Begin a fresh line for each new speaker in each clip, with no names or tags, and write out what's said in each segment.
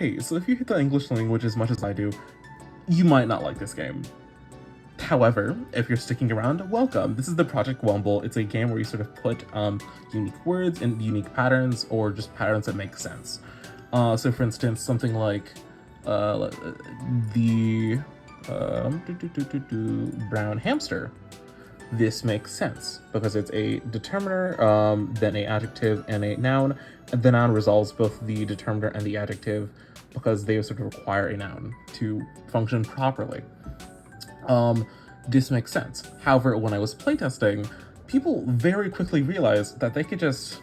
Hey, so if you hate the English language as much as I do, you might not like this game. However, if you're sticking around, welcome. This is the Project Wumble. It's a game where you sort of put unique words and unique patterns, or just patterns that make sense. So for instance, something like the brown hamster. This makes sense because it's a determiner, then a adjective and a noun. And the noun resolves both the determiner and the adjective because they sort of require a noun to function properly. This makes sense. However, when I was playtesting, people very quickly realized that they could just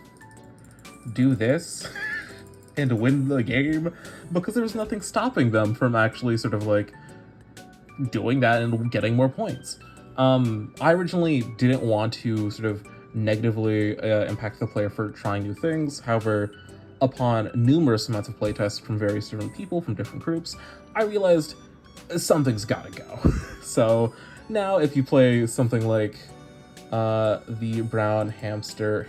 do this and win the game because there was nothing stopping them from actually sort of like doing that and getting more points. I originally didn't want to sort of negatively impact the player for trying new things. However, upon numerous amounts of playtests from various different people from different groups, I realized something's gotta go. So now if you play something like the brown hamster,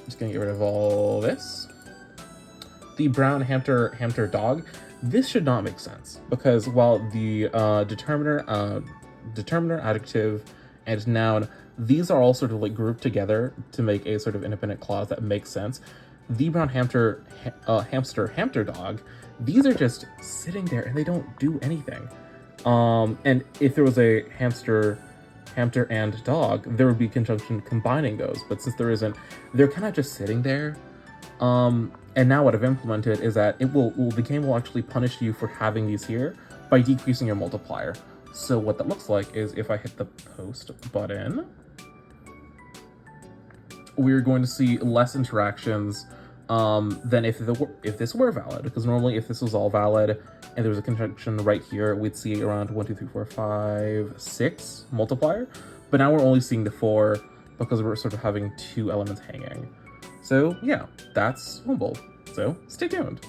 just gonna get rid of all this. The brown hamster dog, this should not make sense because while the determiner, adjective, and noun, these are all sort of like grouped together to make a sort of independent clause that makes sense. The brown hamster dog, these are just sitting there and they don't do anything. And if there was a hamster and dog, there would be conjunction combining those, but since there isn't, they're kind of just sitting there. And now what I've implemented is that the game will actually punish you for having these here by decreasing your multiplier. So what that looks like is if I hit the post button, we're going to see less interactions than if this were valid. Because normally if this was all valid and there was a conjunction right here, we'd see around 1, 2, 3, 4, 5, 6 multiplier. But now we're only seeing the 4 because we're sort of having 2 elements hanging. So yeah, that's Wumble. So stay tuned.